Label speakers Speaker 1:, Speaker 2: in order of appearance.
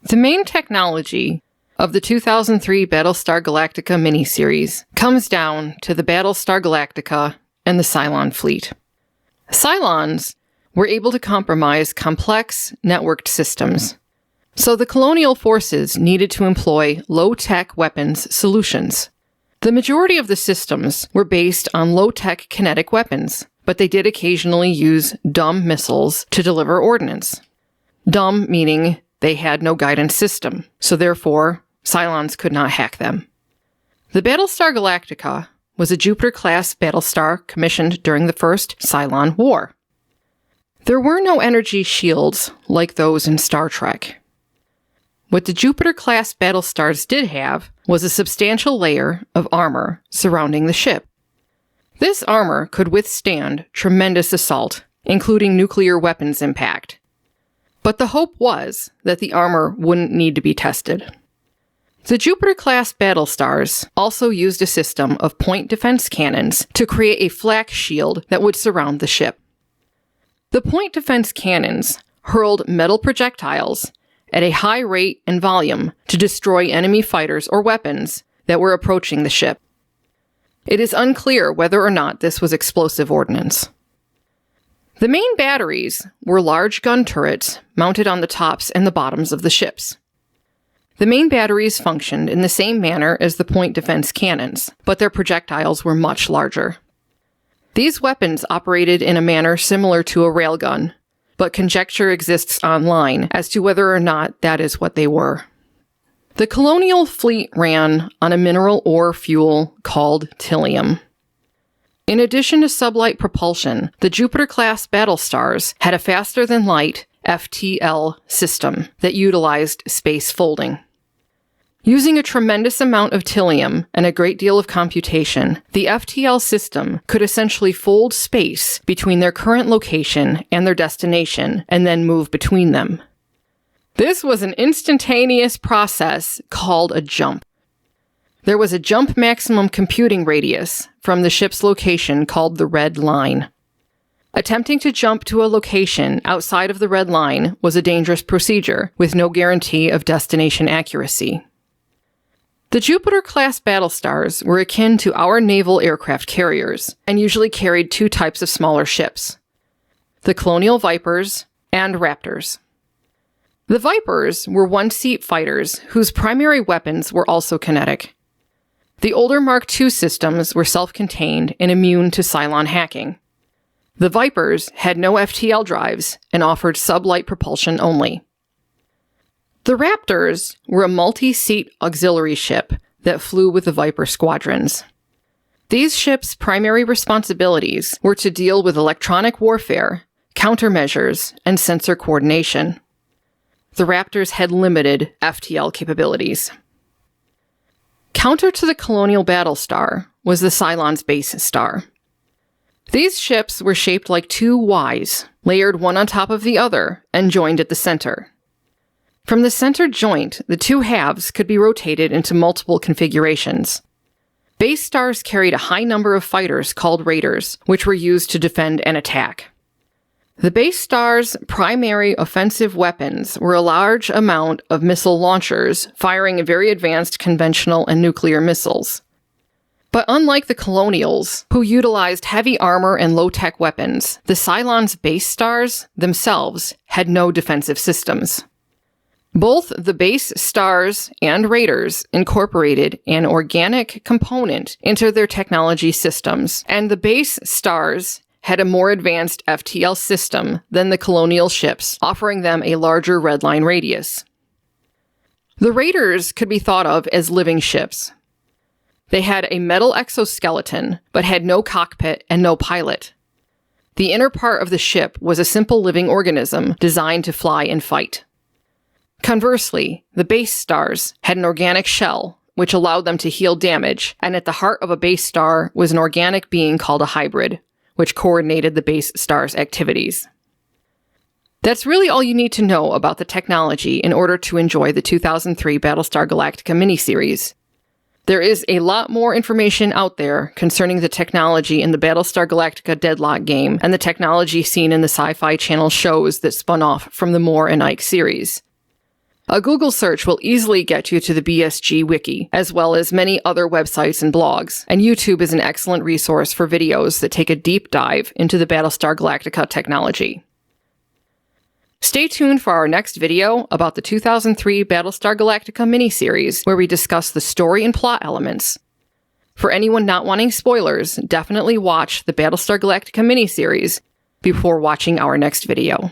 Speaker 1: The main technology of the 2003 Battlestar Galactica Miniseries comes down to the Battlestar Galactica and the Cylon fleet. Cylons were able to compromise complex, networked systems, so the colonial forces needed to employ low-tech weapons solutions. The majority of the systems were based on low-tech kinetic weapons, but they did occasionally use dumb missiles to deliver ordnance. Dumb meaning they had no guidance system, so therefore, Cylons could not hack them. The Battlestar Galactica was a Jupiter-class battlestar commissioned during the First Cylon War. There were no energy shields like those in Star Trek. What the Jupiter-class battlestars did have was a substantial layer of armor surrounding the ship. This armor could withstand tremendous assault, including nuclear weapons impact. But the hope was that the armor wouldn't need to be tested. The Jupiter-class battlestars also used a system of point defense cannons to create a flak shield that would surround the ship. The point defense cannons hurled metal projectiles at a high rate and volume to destroy enemy fighters or weapons that were approaching the ship. It is unclear whether or not this was explosive ordnance. The main batteries were large gun turrets mounted on the tops and the bottoms of the ships. The main batteries functioned in the same manner as the point defense cannons, but their projectiles were much larger. These weapons operated in a manner similar to a railgun, but conjecture exists online as to whether or not that is what they were. The colonial fleet ran on a mineral ore fuel called Tilium. In addition to sublight propulsion, the Jupiter-class battlestars had a faster-than-light FTL system that utilized space folding. Using a tremendous amount of Tilium and a great deal of computation, the FTL system could essentially fold space between their current location and their destination, and then move between them. This was an instantaneous process called a jump. There was a jump maximum computing radius from the ship's location called the red line. Attempting to jump to a location outside of the red line was a dangerous procedure with no guarantee of destination accuracy. The Jupiter-class battlestars were akin to our naval aircraft carriers and usually carried two types of smaller ships: the colonial Vipers and Raptors. The Vipers were one-seat fighters whose primary weapons were also kinetic. The older Mark II systems were self-contained and immune to Cylon hacking. The Vipers had no FTL drives and offered sublight propulsion only. The Raptors were a multi-seat auxiliary ship that flew with the Viper squadrons. These ships' primary responsibilities were to deal with electronic warfare, countermeasures, and sensor coordination. The Raptors had limited FTL capabilities. Counter to the colonial battlestar was the Cylon's base star. These ships were shaped like two Ys, layered one on top of the other and joined at the center. From the center joint, the two halves could be rotated into multiple configurations. Base stars carried a high number of fighters called Raiders, which were used to defend and attack. The base stars' primary offensive weapons were a large amount of missile launchers firing very advanced conventional and nuclear missiles. But unlike the Colonials, who utilized heavy armor and low-tech weapons, the Cylon's base stars themselves had no defensive systems. Both the base stars and Raiders incorporated an organic component into their technology systems, and the base stars had a more advanced FTL system than the colonial ships, offering them a larger redline radius. The Raiders could be thought of as living ships. They had a metal exoskeleton, but had no cockpit and no pilot. The inner part of the ship was a simple living organism designed to fly and fight. Conversely, the base stars had an organic shell, which allowed them to heal damage, and at the heart of a base star was an organic being called a hybrid, which coordinated the base star's activities. That's really all you need to know about the technology in order to enjoy the 2003 Battlestar Galactica miniseries. There is a lot more information out there concerning the technology in the Battlestar Galactica Deadlock game and the technology seen in the Sci-Fi Channel shows that spun off from the Moore and Ike series. A Google search will easily get you to the BSG Wiki, as well as many other websites and blogs, and YouTube is an excellent resource for videos that take a deep dive into the Battlestar Galactica technology. Stay tuned for our next video about the 2003 Battlestar Galactica miniseries, where we discuss the story and plot elements. For anyone not wanting spoilers, definitely watch the Battlestar Galactica miniseries before watching our next video.